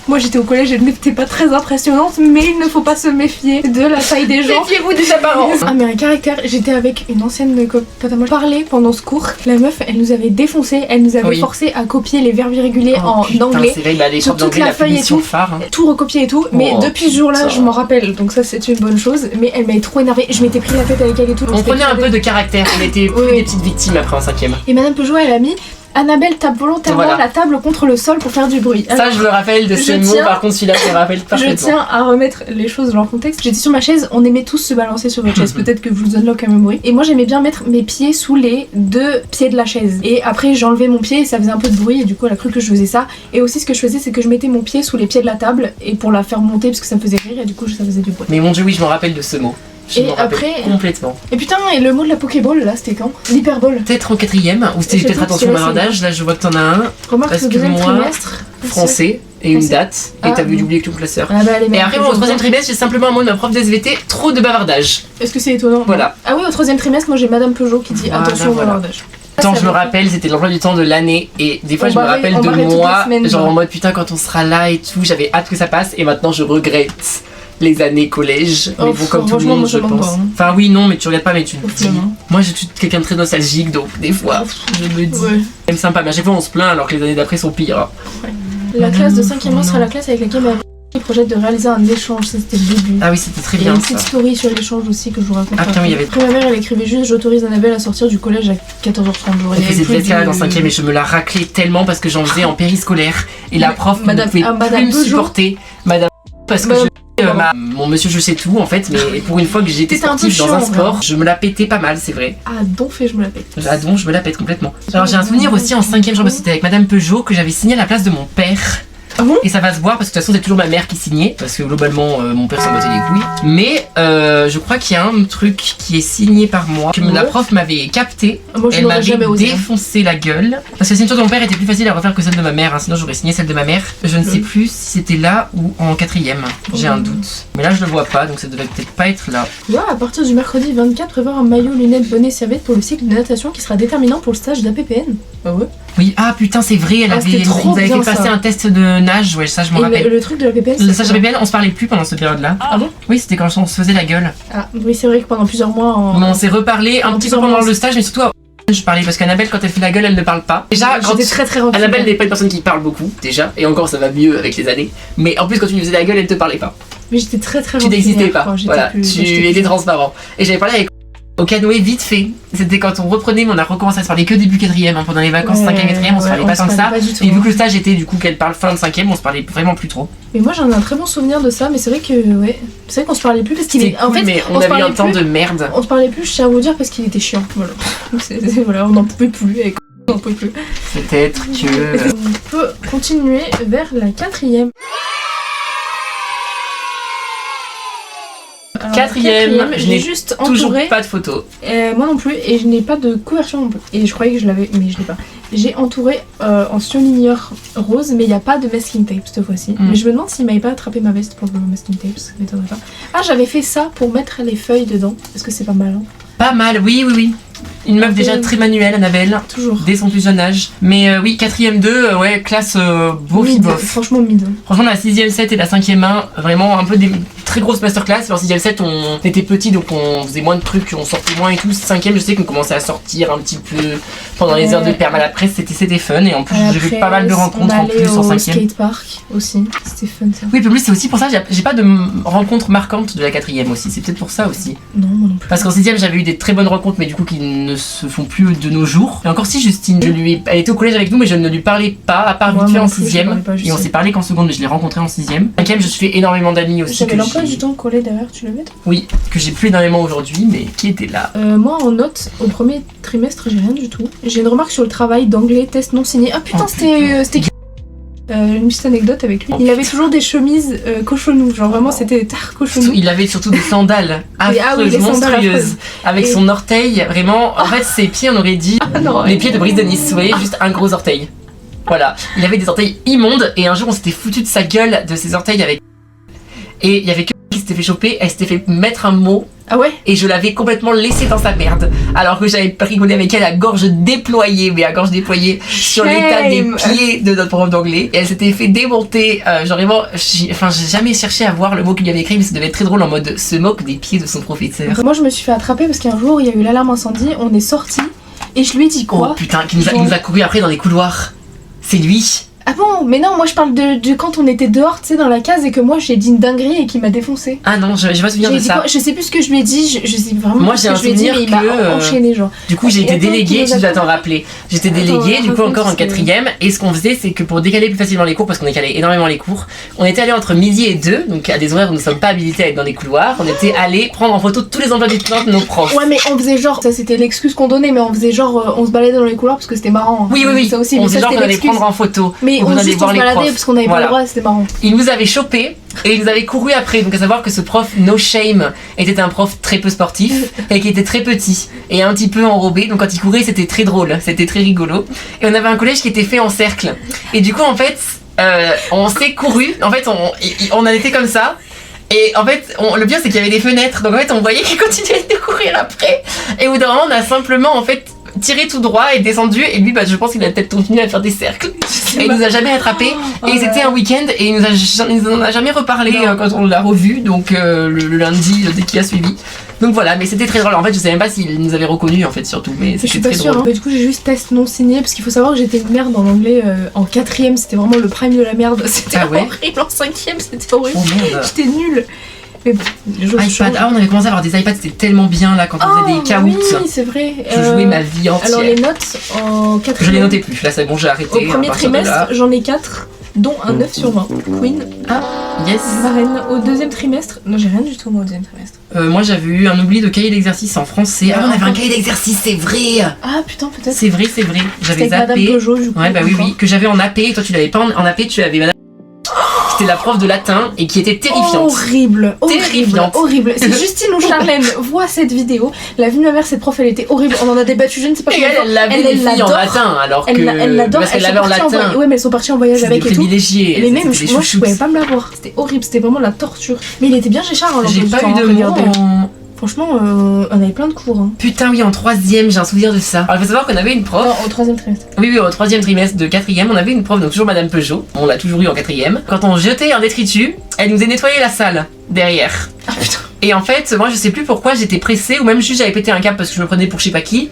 moi j'étais au collège, elle n'était pas très impressionnante, mais il ne faut pas se méfier de la taille des gens. Méfiez-vous des apparences. Ah mais un caractère, j'étais avec une ancienne pote à moi, parlait pendant ce cours. La meuf, elle nous avait défoncé, elle nous avait forcé à copier les verbes irréguliers en anglais. C'est vrai, les sur toute la feuille et tout, tout recopier et tout. Mais depuis ce jour-là, je m'en rappelle, donc ça c'est une bonne chose. Mais elle m'avait trop énervée, je m'étais pris la tête avec elle et tout. On prenait un peu de caractère, on était plus des petites victimes après en 5ème. Et Madame Peugeot, elle a mis Annabelle tape volontairement la table contre le sol pour faire du bruit. Alors, ça, je me rappelle de ces mots, par contre, celui-là, je me rappelle parfaitement. Je tiens à remettre les choses dans le contexte. J'étais sur ma chaise, on aimait tous se balancer sur votre chaise, peut-être que je vous unlock à même bruit. Et moi, j'aimais bien mettre mes pieds sous les 2 pieds de la chaise. Et après, j'enlevais mon pied et ça faisait un peu de bruit, et du coup, elle a cru que je faisais ça. Et aussi, ce que je faisais, c'est que je mettais mon pied sous les pieds de la table et pour la faire monter, parce que ça me faisait rire, et du coup, ça faisait du bruit. Mais mon dieu, oui, je me rappelle de ce mot. Je et après complètement. Et putain, et le mot de la Pokéball là, c'était quand? L'hyperball. Peut-être en 4ème, ou c'était peut-être attention au bavardage, là je vois que t'en as un. Remarque parce que moi, trimestre, français et une date, et t'as vu d'oublier que ton classeur. Et après moi au 3ème trimestre, j'ai simplement un mot de ma prof de SVT, trop de bavardage. Est-ce que c'est étonnant? Voilà. Ah oui, au 3ème trimestre, moi j'ai Madame Peugeot qui dit attention au bavardage. Quand je me rappelle, c'était l'emploi du temps de l'année et des fois je me rappelle de moi, genre en mode putain quand on sera là et tout, j'avais hâte que ça passe et maintenant je regrette les années collège, mais bon, comme tout le monde, je pense. Pas, hein. Enfin, oui, non, mais tu regardes pas, mais tu te dis. Moi, je suis quelqu'un de très nostalgique, donc des fois, je me dis. C'est même sympa, mais à chaque fois, on se plaint alors que les années d'après sont pires. Hein. La classe de 5e sera la classe avec laquelle qui projette de réaliser un échange, ça c'était le début. Ah oui, c'était très bien. Il y a une petite story sur l'échange aussi que je vous raconte. Après, oui, il y avait. Après, ma mère elle écrivait juste j'autorise Annabelle à sortir du collège à 14h30. Elle faisait de l'escalade en 5e et je me la raclais tellement parce que j'en faisais en périscolaire et la prof ne pouvait plus me supporter. Madame parce que mon monsieur je sais tout en fait, mais pour une fois que j'étais sportive dans un sport, je me la pétais pas mal, c'est vrai. Ah donc je me la pète. Ah donc je me la pète complètement. Alors j'ai un souvenir aussi en 5e, je crois que c'était avec Madame Peugeot que j'avais signé à la place de mon père. Ah bon? Et ça va se voir parce que de toute façon c'est toujours ma mère qui signait parce que globalement mon père s'en battait les couilles. Mais je crois qu'il y a un truc qui est signé par moi que la prof m'avait capté. Moi, elle m'avait défoncé la gueule parce que la signature de mon père était plus facile à refaire que celle de ma mère, hein, sinon j'aurais signé celle de ma mère. Je ne sais plus si c'était là ou en 4e, j'ai un doute. Mais là je le vois pas donc ça devait peut-être pas être là. Ouais, à partir du mercredi 24, prévoir un maillot, lunettes, bonnet, serviette pour le cycle de natation qui sera déterminant pour le stage d'APPN. Ah ouais? Oui, ah putain c'est vrai, elle nous avait fait passer un test de nage, ouais ça je me rappelle. Le truc de la PPN, le stage de PPN, on se parlait plus pendant cette période-là. Ah bon? Oui, c'était quand on se faisait la gueule. Ah oui, c'est vrai que pendant plusieurs mois... on s'est reparlé un petit peu pendant le stage, mais surtout je parlais parce qu'Annabelle quand elle fait la gueule elle ne parle pas. Déjà j'étais très reculée. Annabelle n'est pas une personne qui parle beaucoup déjà, et encore ça va mieux avec les années. Mais en plus quand tu lui faisais la gueule elle te parlait pas. Mais j'étais très tu n'existais pas, voilà, tu étais transparent. Et j'avais parlé avec au canoë vite fait. C'était quand on reprenait, mais on a recommencé à se parler que début 4e, hein, pendant les vacances 5e et 4e, on se parlait pas tant que ça. Et vu que le stage était du coup qu'elle parle fin de 5e, on se parlait vraiment plus trop. Mais moi j'en ai un très bon souvenir de ça, mais c'est vrai que c'est vrai qu'on se parlait plus parce qu'il est cool, en fait mais on avait eu un temps de merde. On se parlait plus, je tiens à vous dire, parce qu'il était chiant. Voilà. Voilà, on n'en pouvait plus avec on n'en pouvait plus. Peut-être que on peut continuer vers la 4e. Alors, 4e, je n'ai juste toujours entouré. Pas de photos. Moi non plus, et je n'ai pas de couverture non plus. Et je croyais que je l'avais, mais je l'ai pas. J'ai entouré en surligneur rose, mais il n'y a pas de masking tape cette fois-ci. Mais je me demande s'il m'avait pas attrapé ma veste pour le masking tape, ça m'étonnerait pas. Ah, j'avais fait ça pour mettre les feuilles dedans. Est-ce que c'est pas mal, hein? Pas mal, oui. Une meuf déjà très manuelle, Annabelle. Toujours. Dès son plus jeune âge. Mais oui, 4e 2, ouais, classe bof. Franchement, mid. Franchement, la 6e 7 et la 5e 1, vraiment un peu des très grosses masterclass. En 6e 7, on était petits donc on faisait moins de trucs, on sortait moins et tout. 5e, je sais qu'on commençait à sortir un petit peu pendant les heures de perm à la presse, c'était fun. Et en plus, j'ai fait pas mal de rencontres en plus en 5e. Au skatepark aussi, c'était fun ça. Oui, puis plus, c'est aussi pour ça, j'ai pas de rencontres marquantes de la 4e aussi. C'est peut-être pour ça aussi. Non, moi non plus. Parce qu'en 6e, j'avais eu des très bonnes rencontres, mais du coup, qui ne se font plus de nos jours. Et encore si Justine, elle était au collège avec nous, mais je ne lui parlais pas, à part vite fait en 6e. Et on s'est parlé qu'en seconde, mais je l'ai rencontrée en 6e. 5e, je suis fait énormément d'amis aussi. J'avais l'emploi du temps collé derrière, tu le mets? Oui, que j'ai plus énormément aujourd'hui, mais qui était là. Moi, en notes, au premier trimestre, j'ai rien du tout. J'ai une remarque sur le travail d'anglais, test non signé. Ah putain, c'était une petite anecdote avec lui. Il avait toujours des chemises cochonou, genre vraiment c'était tard cochonou. Il avait surtout des sandales affreuses, monstrueuses, avec son orteil, vraiment, en fait ses pieds on aurait dit les pieds de Brice de Nice, vous voyez, juste un gros orteil. Voilà, il avait des orteils immondes et un jour on s'était foutu de sa gueule de ses orteils avec... Et il y avait que qui s'était fait choper, elle s'était fait mettre un mot. Ah ouais? Et je l'avais complètement laissée dans sa merde. Alors que j'avais rigolé avec elle à gorge déployée, sur l'état des pieds de notre prof d'anglais. Et elle s'était fait démonter. Genre vraiment, j'ai jamais cherché à voir le mot qu'il lui avait écrit, mais ça devait être très drôle en mode se moque des pieds de son professeur. Moi je me suis fait attraper parce qu'un jour il y a eu l'alarme incendie, on est sortis et je lui ai dit quoi? Oh putain, il nous a couru après dans les couloirs. C'est lui. Ah bon? Mais non, moi je parle de quand on était dehors, tu sais, dans la case et que moi j'ai dit une dinguerie et qu'il m'a défoncé. Ah non, j'ai pas souvenir de ça. Je sais plus ce que je lui ai dit, je sais vraiment moi, pas ce que je lui ai dit, mais il m'a enchaîné genre. Du coup j'ai été déléguée, je dois t'en rappeler. J'étais déléguée, du coup encore en 4e, et ce qu'on faisait c'est que pour décaler plus facilement les cours, parce qu'on décalait énormément les cours, on était allé entre midi et 2, donc à des horaires où nous ne sommes pas habilités à être dans les couloirs, on était allé prendre en photo tous les emplois du temps de nos profs. Ouais mais on faisait genre, ça c'était l'excuse qu'on donnait, mais on faisait genre, on se baladait dans les couloirs parce que c'était marrant. Oui, ça aussi, on faisait genre qu'on allait prendre en photo, mais on allait voir les profs. Parce qu'on avait pas le droit, c'était marrant. Il nous avait chopé et il nous avait couru après. Donc à savoir que ce prof No Shame était un prof très peu sportif et qui était très petit et un petit peu enrobé. Donc quand il courait c'était très drôle, c'était très rigolo. Et on avait un collège qui était fait en cercle. Et du coup en fait on s'est couru. En fait on a été comme ça. Et en fait, le pire c'est qu'il y avait des fenêtres. Donc en fait on voyait qu'il continuait de courir après. Et au bout d'un moment on a simplement en fait tiré tout droit et descendu et lui je pense qu'il a peut-être continué à faire des cercles et il nous a jamais attrapé et c'était un week-end et il nous en a jamais reparlé quand on l'a revu donc le lundi dès qu'il a suivi. Donc voilà, mais c'était très drôle. En fait, je sais même pas s'il nous avait reconnus en fait, surtout. Mais c'était très drôle. Hein. Du coup, j'ai juste test non signé parce qu'il faut savoir que j'étais une merde en anglais en 4ème. C'était vraiment le prime de la merde. C'était horrible. En 5ème, c'était horrible. Oh merde. J'étais nulle. Mais bon, iPad. On avait commencé à avoir des iPads, c'était tellement bien là quand on faisait des caouts. Oui, c'est vrai. Je jouais ma vie entière. Alors, les notes en 4ème. Je les notais plus. Là, c'est bon, j'ai arrêté. Au premier trimestre, j'en ai 4. Dont un 9 sur 20. Queen. Yes. Marraine. Au 2e trimestre. Non, j'ai rien du tout moi au 2e trimestre. Moi j'avais eu un oubli de cahier d'exercice en français. On avait un cahier d'exercice, c'est vrai. Ah putain, peut-être. C'est vrai. J'avais zappé. Madame Peugeot, du coup. Ouais, bah oui. Que j'avais en AP. Toi, tu l'avais pas en AP, tu avais Madame. C'était la prof de latin et qui était terrifiante. Horrible. Si Justine ou Charlène voit cette vidéo, la vie de ma mère, cette prof, elle était horrible. On en a débattu, je ne sais pas. Et elle l'avait les filles en latin, alors que. Elle l'adore. Parce qu'elle l'avait en latin. Ouais, mais elles sont parties en voyage avec et tout. Mais même, moi, je pouvais pas me la voir. C'était horrible, c'était vraiment la torture. Mais il était bien Géchard. J'ai pas eu de mots. Franchement, on avait plein de cours. Hein. Putain, oui, en 3ème, j'ai un souvenir de ça. Alors, il faut savoir qu'on avait une prof. Non, au 3ème trimestre. Oui, au 3ème trimestre de 4ème, on avait une prof, donc toujours Madame Peugeot. On l'a toujours eu en 4ème. Quand on jetait un détritus, elle nous a nettoyé la salle derrière. Ah putain. Et en fait, moi, je sais plus pourquoi j'étais pressée, ou même juste j'avais pété un câble parce que je me prenais pour je sais pas qui.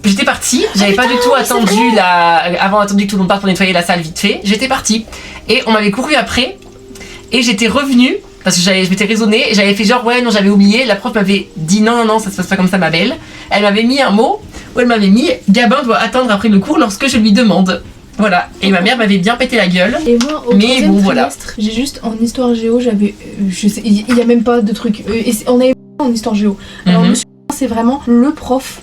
J'étais partie, j'avais pas du tout attendu attendu que tout le monde parte pour nettoyer la salle vite fait. J'étais partie. Et on m'avait couru après, et j'étais revenue. Parce que je m'étais raisonnée, j'avais fait genre ouais non j'avais oublié, la prof m'avait dit non ça se passe pas comme ça ma belle. Elle m'avait mis un mot où elle m'avait mis Gabin doit attendre après le cours lorsque je lui demande. Voilà, et ma mère m'avait bien pété la gueule. Et moi au 3ème trimestre, j'ai juste en histoire géo, j'avais il y a même pas de truc on avait en histoire géo. Alors monsieur c'est vraiment le prof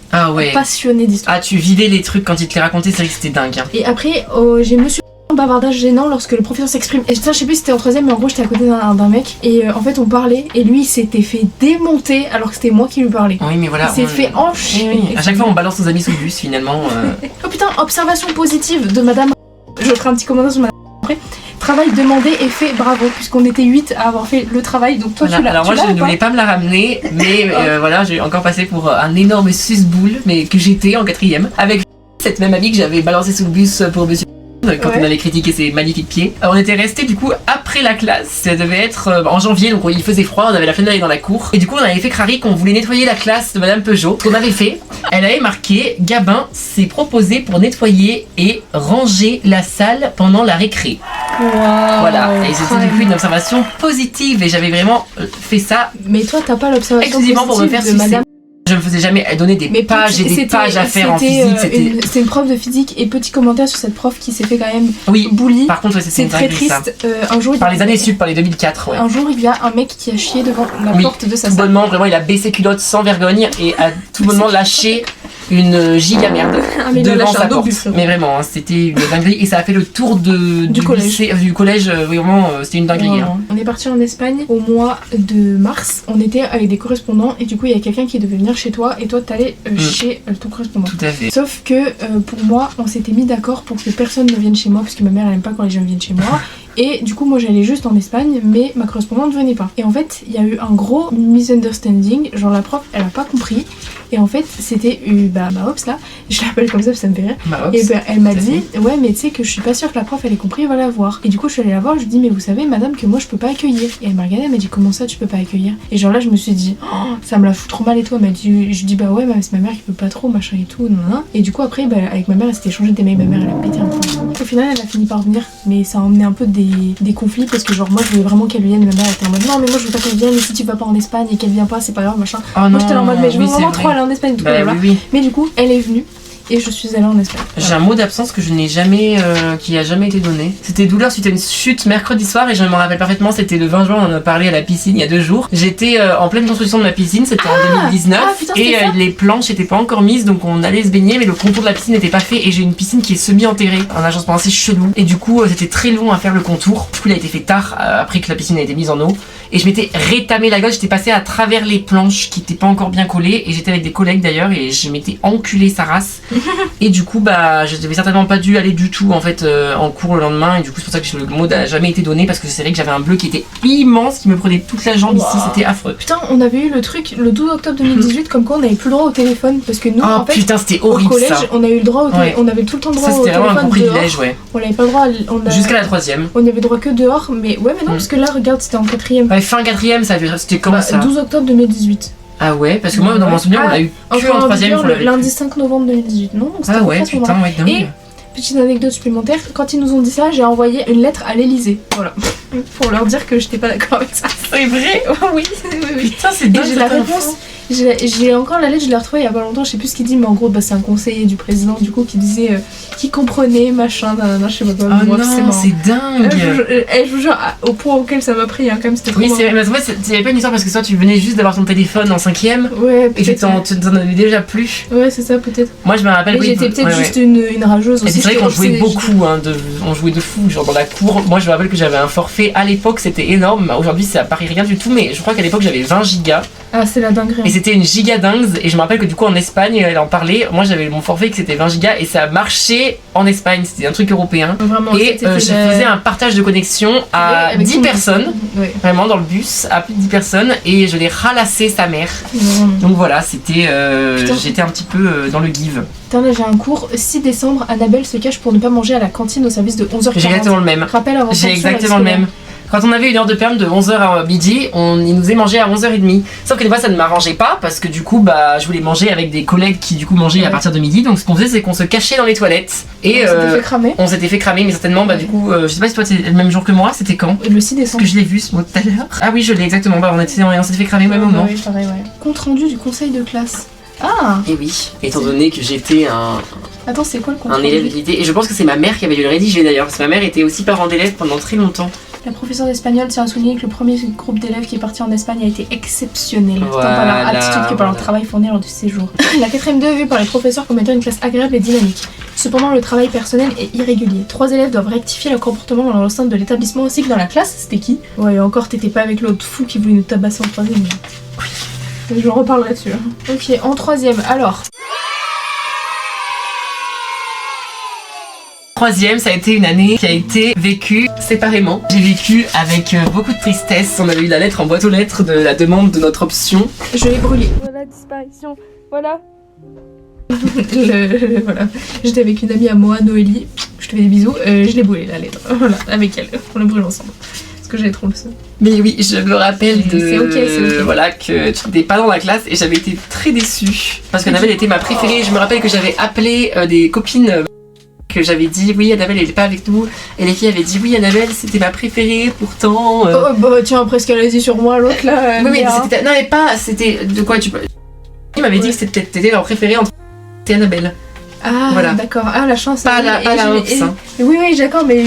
passionné d'histoire. Ah tu vivais les trucs quand il te les racontait, c'est vrai que c'était dingue. Hein. Et après j'ai monsieur bavardage gênant lorsque le professeur s'exprime. Et je sais plus si c'était en 3ème, mais en gros j'étais à côté d'un mec et en fait on parlait et lui il s'était fait démonter alors que c'était moi qui lui parlais. Oui mais voilà. Il s'est fait enchier. Oui. À chaque fois on balance nos amis sous le bus finalement. Oh putain, observation positive de madame. Je ferai un petit commentaire sur madame après. Travail demandé et fait, bravo, puisqu'on était 8 à avoir fait le travail, donc toi tu l'as. Alors moi je ne voulais pas me la ramener, mais voilà, j'ai encore passé pour un énorme susboule, mais que j'étais en 4ème, avec cette même amie que j'avais balancée sous le bus pour monsieur quand on avait critiqué ses magnifiques pieds. On était restés du coup après la classe, ça devait être en janvier, donc il faisait froid, on avait la flemme d'aller dans la cour, et du coup on avait fait crari qu'on voulait nettoyer la classe de Madame Peugeot. Ce qu'on avait fait, elle avait marqué Gabin s'est proposé pour nettoyer et ranger la salle pendant la récré. Wow, voilà, et c'était du coup une observation positive et j'avais vraiment fait ça. Mais toi t'as pas l'observation exclusivement pour me faire de Madame. Je me faisais jamais donner des pages et des pages à faire en physique. C'était une prof de physique et petit commentaire sur cette prof qui s'est fait quand même bully. Par contre, c'est très triste. Un jour, par les années sup, par les 2004. Ouais. Un jour, il y a un mec qui a chié devant la porte de sa salle. Tout bonnement, vraiment, il a baissé culotte sans vergogne et a tout bonnement lâché une giga merde devant sa porte. Mais vraiment, hein, c'était une dinguerie et ça a fait le tour du collège. Vraiment, c'était une dinguerie. Hein. On est parti en Espagne au mois de mars. On était avec des correspondants et du coup, il y a quelqu'un qui devait venir chez toi et toi, t'allais chez ton correspondant. Tout à fait. Sauf que pour moi, on s'était mis d'accord pour que personne ne vienne chez moi parce que ma mère elle aime pas quand les gens viennent chez moi. Et du coup, moi j'allais juste en Espagne, mais ma correspondante ne venait pas. Et en fait, il y a eu un gros misunderstanding. Genre, la prof, elle a pas compris. Et en fait, c'était ma Ops là, je l'appelle comme ça parce que ça me fait rire. Et elle m'a dit, ouais, mais tu sais que je suis pas sûre que la prof elle ait compris, va la voir. Et du coup, je suis allée la voir, je lui dis, mais vous savez, madame, que moi je peux pas accueillir. Et elle m'a regardée, elle m'a dit, comment ça tu peux pas accueillir? Et genre là, je me suis dit, oh, ça me la fout trop mal et tout. Elle m'a dit, je dis, bah ouais, c'est ma mère qui peut pas trop, machin et tout, non. Et du coup, après, avec ma mère, elle s'était changée des mails, ma mère elle a pété un peu. Au final, elle a fini par venir, mais ça a emmené un peu des conflits parce que genre, moi je voulais vraiment qu'elle vienne, ma mère était en mode, non, mais moi je veux pas qu'elle vienne, et si tu vas pas en Espagne et qu'elle vient pas, c'est pas grave, machin. Oh, moi j'étais en mode, mais je veux vraiment trop aller en Espagne, tout oui. Mais du coup, elle est venue et je suis allée en Espagne. J'ai un mot d'absence que je n'ai jamais, qui a jamais été donné. C'était douleur suite à une chute mercredi soir et je m'en rappelle parfaitement. C'était le 20 juin, on en a parlé à la piscine il y a 2 jours. J'étais en pleine construction de ma piscine, c'était en 2019 et les planches n'étaient pas encore mises, donc on allait se baigner, mais le contour de la piscine n'était pas fait et j'ai une piscine qui est semi-enterrée, un agencement assez chelou et du coup c'était très long à faire le contour. Du coup il a été fait tard après que la piscine a été mise en eau et je m'étais rétamé la gueule, j'étais passée à travers les planches qui n'étaient pas encore bien collées et j'étais avec des collègues d'ailleurs et je m'étais enculé sa race. Et du coup, je n'avais certainement pas dû aller du tout en fait en cours le lendemain. Et du coup, c'est pour ça que le mot n'a jamais été donné parce que c'est vrai que j'avais un bleu qui était immense, qui me prenait toute la jambe ici, c'était affreux. Putain, on avait eu le truc le 12 octobre 2018, comme quoi on n'avait plus le droit au téléphone parce que nous, en fait, putain, c'était horrible, au collège, ça. On a eu le droit on avait tout le temps le droit au téléphone. C'était vraiment un privilège, dehors. On n'avait pas le droit. Jusqu'à la 3ème. On avait droit que dehors, mais non, parce que là, regarde, c'était en 4ème. Ouais, fin 4ème, c'était quand ça 12 octobre 2018. Ah ouais, parce que moi, dans mon souvenir, on l'a eu que en 3ème. Lundi 5 novembre 2018, non? Ah ouais, putain, ouais, dingue. Et petite anecdote supplémentaire, quand ils nous ont dit ça, j'ai envoyé une lettre à l'Elysée. Voilà. Pour leur dire que j'étais pas d'accord avec ça. C'est vrai? Oui. Putain, c'est dingue. Et j'ai la réponse. J'ai encore la lettre, je l'ai retrouvée il y a pas longtemps, je sais plus ce qu'il dit, mais en gros, c'est un conseiller du président du coup qui disait qui comprenait, machin, je sais pas quoi. Oh non, c'est dingue! Je vous jure, au point auquel ça m'a pris, hein, quand même, c'était trop. Oui, c'est vrai, mais en fait, il y avait pas une histoire parce que toi, tu venais juste d'avoir ton téléphone en 5ème. Ouais, et tu t'en avais déjà plus. Ouais, c'est ça, peut-être. Moi, je me rappelle. Mais j'étais peut-être juste une rageuse aussi. Et c'est vrai qu'on jouait beaucoup, on jouait de fou, genre dans la cour. Moi, je me rappelle que j'avais un forfait à l'époque, c'était énorme. Aujourd'hui, ça paraît rien du tout, mais je crois qu'à l'époque, j'avais 20 gigas. Ah, c'est la dinguerie. Et c'était une giga dingue. Et je me rappelle que du coup en Espagne, elle en parlait. Moi j'avais mon forfait que c'était 20 gigas et ça marchait en Espagne. C'était un truc européen. Vraiment, et je faisais un partage de connexion à 10 personnes. Ouais. Vraiment dans le bus, à plus de 10 personnes. Et je l'ai ralassé sa mère. Donc voilà, c'était. J'étais un petit peu dans le give. Putain, là j'ai un cours 6 décembre. Annabelle se cache pour ne pas manger à la cantine au service de 11h40. J'ai exactement le même. Rappel avant. J'ai exactement le même. Quand on avait une heure de perm de 11h à midi, il nous faisait manger à 11h30. Sauf que des fois ça ne m'arrangeait pas parce que du coup je voulais manger avec des collègues qui du coup mangeaient à partir de midi. Donc ce qu'on faisait c'est qu'on se cachait dans les toilettes. Et on s'était fait cramer, mais certainement du coup je sais pas si toi c'est le même jour que moi, c'était quand? Le 6 décembre. Parce que je l'ai vu ce mot tout à l'heure. Ah oui, je l'ai exactement, on s'était fait cramer au même moment. Oui, pareil, ouais. Compte rendu du conseil de classe. Ah! Et oui, étant donné que j'étais Attends, c'est quoi le compte rendu? Un élève d'unité. Et je pense que c'est ma mère qui avait dû le rédiger d'ailleurs, parce que ma mère était aussi parent d'élève pendant très longtemps. La professeure d'espagnol tient à souligner que le premier groupe d'élèves qui est parti en Espagne a été exceptionnel, tant par leur attitude que par leur travail fourni lors du séjour. La 4ème 2 est vue par les professeurs comme étant une classe agréable et dynamique. Cependant, le travail personnel est irrégulier. 3 élèves doivent rectifier leur comportement dans l'enceinte de l'établissement ainsi que dans la classe. C'était qui? Ouais, encore t'étais pas avec l'autre fou qui voulait nous tabasser en 3ème. Oui. Je reparlerai dessus. Ok, en 3ème, alors... 3ème, ça a été une année qui a été vécue séparément. J'ai vécu avec beaucoup de tristesse. On avait eu la lettre en boîte aux lettres de la demande de notre option. Je l'ai brûlée. Voilà, disparition. Voilà. Voilà. J'étais avec une amie à moi, Noélie. Je te fais des bisous. Je l'ai brûlée la lettre. Voilà, avec elle. On l'a brûlée ensemble. Parce que j'avais trop le seum. Mais oui, je me rappelle c'est ok. Voilà, que tu n'étais pas dans la classe et j'avais été très déçue. Parce qu'Annabelle était ma préférée. Je me rappelle que j'avais appelé des copines. Que j'avais dit oui, Annabelle elle est pas avec nous, et les filles avaient dit oui, Annabelle c'était ma préférée pourtant. Oh bah tiens, presque elle a dit sur moi l'autre là. Oui, mais c'était. Non, mais pas, c'était. De quoi tu peux. Il m'avait dit que t'étais leur préférée entre et Annabelle. Ah, voilà. D'accord, ah la chance. Pas la Ops. Oui, d'accord, mais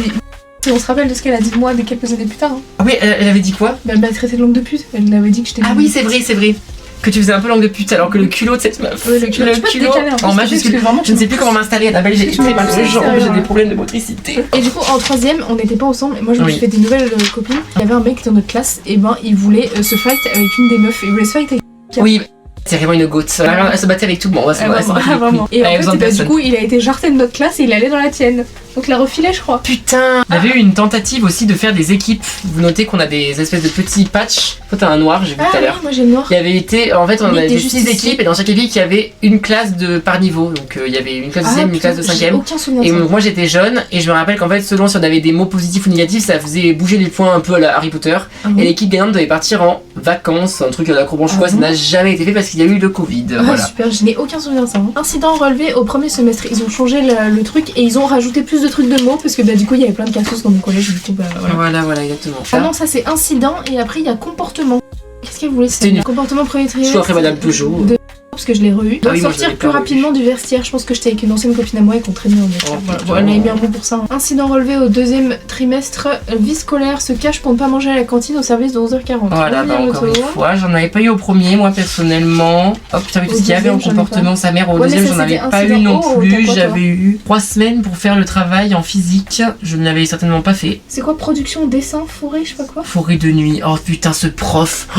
on se rappelle de ce qu'elle a dit de moi des quelques années plus tard. Hein. Ah oui, elle avait dit quoi? Elle m'a traité de langue de pute, elle avait dit que j'étais. Ah oui, c'est vrai. Que tu faisais un peu langue de pute alors que le culot de cette meuf. Le culot en majuscule. Je ne sais plus comment m'installer. Annabelle, j'ai très mal aux jambes, j'ai des problèmes de motricité. Et du coup, en 3ème, on n'était pas ensemble. Et moi, je me suis fait des nouvelles copines. Il y avait un mec dans notre classe, et il voulait se fight avec une des meufs. Il voulait se fight avec. Oui. C'est vraiment une gote. Elle se battait avec tout le monde. Vraiment. Et en fait, du coup, il a été jarté de notre classe et il allait dans la tienne. Donc la refilait, je crois. Putain. On avait eu une tentative aussi de faire des équipes. Vous notez qu'on a des espèces de petits patchs. Toi t'as un noir, j'ai vu tout à l'heure. Moi j'ai le noir. Il y avait été, en fait, on avait 6 équipes et dans chaque équipe il y avait une classe par niveau. Donc il y avait une classe de 6ème, une classe de 5ème. Aucun souvenir. Et moi j'étais jeune et je me rappelle qu'en fait selon si on avait des mots positifs ou négatifs, ça faisait bouger les points un peu à la Harry Potter. Et l'équipe gagnante devait partir en vacances, un truc à l'acrobranche quoi. Ça n'a jamais été fait parce qu'il y a eu le Covid. Voilà. Super, je n'ai aucun souvenir de ça. Incident relevé au premier semestre. Ils ont changé le truc et ils ont rajouté plus de trucs de mots parce que du coup il y avait plein de cassos dans mon collège. Du coup voilà exactement. Ah non, ça c'est incident et après il y a comportement. Qu'est-ce qu'elle voulait? C'était comportement premier trimestre. Je suis après Madame Peugeot. Parce que je l'ai revu. Sortir plus rapidement du vestiaire. Je pense que j'étais avec une ancienne copine à moi et qu'on traînait en vestiaire. Elle avait mis un mot pour ça. Incident relevé au 2ème trimestre. Vie scolaire se cache pour ne pas manger à la cantine au service de 11h40. Voilà, encore une fois, j'en avais pas eu au premier, moi personnellement. Oh putain, mais tout ce qu'il y avait en comportement, sa mère au deuxième, j'en avais pas eu non plus. J'avais eu 3 semaines pour faire le travail en physique. Je ne l'avais certainement pas fait. C'est quoi, production, dessin, forêt, je sais pas quoi? Forêt de nuit. Oh putain, ce prof.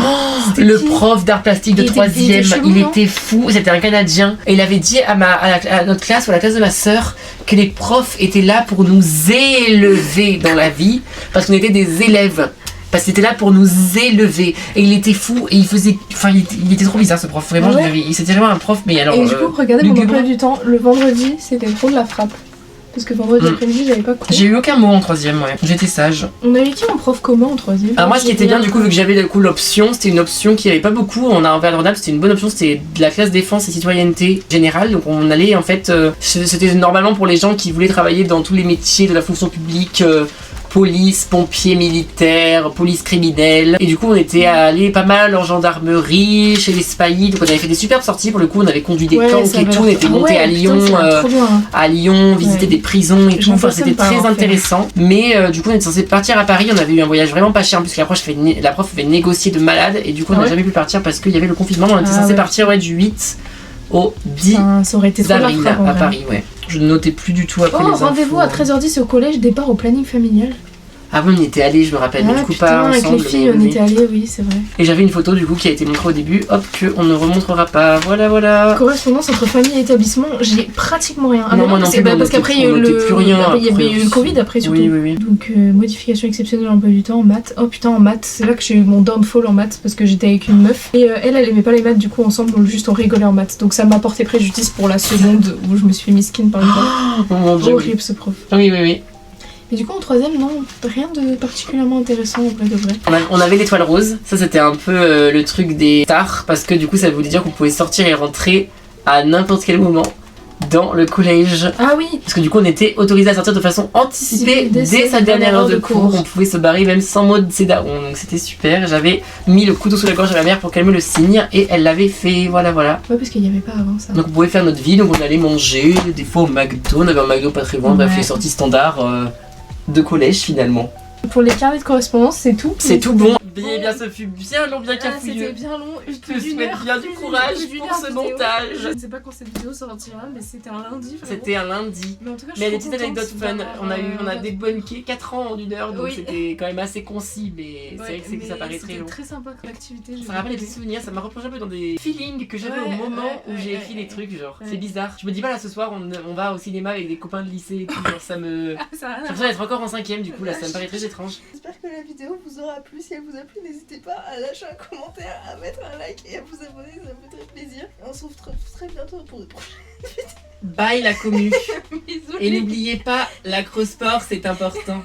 Le prof d'art plastique de 3ème, il était fou, c'était un Canadien. Et il avait dit à notre classe, ou à la classe de ma sœur, que les profs étaient là pour nous élever dans la vie, parce qu'on était des élèves. Parce qu'il était là pour nous élever. Et il était fou, et il faisait... Enfin, il était trop bizarre ce prof, vraiment. Ouais. C'était vraiment un prof, mais alors... Et du coup, regardez mon emploi du temps, le vendredi, c'était trop de la frappe. Parce que vendredi après-midi, j'avais pas cours. J'ai eu aucun mot en troisième, ouais. J'étais sage. On avait qui en prof commun en troisième? Alors moi, ce qui était bien, du coup, vu que j'avais du coup l'option, c'était une option qui avait pas beaucoup. On a un Val-Rodable, c'était une bonne option, c'était de la classe défense et citoyenneté générale. Donc on allait en fait, c'était normalement pour les gens qui voulaient travailler dans tous les métiers de la fonction publique. Police, pompiers militaires, police criminelle. Et du coup, on était allé pas mal en gendarmerie, chez les spahis. Donc, on avait fait des superbes sorties. Pour le coup, on avait conduit des tanks et tout. On était monté à Lyon, visiter des prisons et tout. Enfin, c'était très intéressant. Mais du coup, on était censé partir à Paris. On avait eu un voyage vraiment pas cher, puisque la prof avait négocié de malade. Et du coup, on n'a jamais pu partir parce qu'il y avait le confinement. On était censé partir du 8 au 10 ça aurait été avril à Paris. Ouais. Je ne notais plus du tout après les infos. Rendez-vous à 13h10 au collège, départ au planning familial. Ah oui, on y était allés, je me rappelle, mais du coup pas ensemble. Avec les filles, on était allés, oui, c'est vrai. Et j'avais une photo du coup qui a été montrée au début, hop, qu'on ne remontrera pas. Voilà. Correspondance entre famille et établissement, j'ai pratiquement rien. Non, moi non plus, parce qu'après il y a eu le Covid après surtout. Oui. Donc modification exceptionnelle un peu du temps en maths. Oh putain, en maths, c'est là que j'ai eu mon downfall en maths parce que j'étais avec une meuf. Et elle aimait pas les maths, du coup ensemble on rigolait en maths. Donc ça m'a porté préjudice pour la seconde où je me suis fait miskin par exemple. Oh mon Dieu. Horrible ce prof. Oui. Et du coup en troisième, non, rien de particulièrement intéressant en vrai de vrai. On avait l'étoile rose, ça c'était un peu le truc des stars, parce que du coup ça voulait dire qu'on pouvait sortir et rentrer à n'importe quel moment dans le collège. Ah oui. Parce que du coup on était autorisé à sortir de façon anticipée dès sa dernière heure de cours. On pouvait se barrer même sans mot de ses darons, donc c'était super. J'avais mis le couteau sous la gorge à ma mère pour calmer le cygne et elle l'avait fait, voilà. Ouais, parce qu'il n'y avait pas avant ça. Donc on pouvait faire notre vie, donc on allait manger, des fois au McDo, on avait un McDo pas très loin, bref les sorties standards de collège finalement. Pour les carnets de correspondance, c'est tout. C'est tout bon. Bien, ce fut bien long, bien cafouilleux. C'était bien long. Je te souhaite bien du courage pour ce montage. Je ne sais pas quand cette vidéo sortira, mais c'était un lundi. C'était un lundi. Mais en tout cas, des petites anecdotes fun. On a débunké 4 ans en 1 heure, donc c'était quand même assez concis, mais c'est vrai que ça paraît très long. C'était très sympa comme activité. Ça me rappelle des petits souvenirs, ça m'a replongé un peu dans des feelings que j'avais au moment où j'ai écrit les trucs, genre. C'est bizarre. Je me dis pas là ce soir, on va au cinéma avec des copains de lycée et tout, genre ça me. J'ai l'impression d'être encore en 5ème, du coup là, ça me paraît très étrange. J'espère que la vidéo vous aura plu. Si elle vous a plu, n'hésitez pas à lâcher un commentaire, à mettre un like et à vous abonner, ça me fait très plaisir. Et on se retrouve très bientôt pour de prochaines vidéos. Bye la commu. Et n'oubliez pas, l'acrosport c'est important.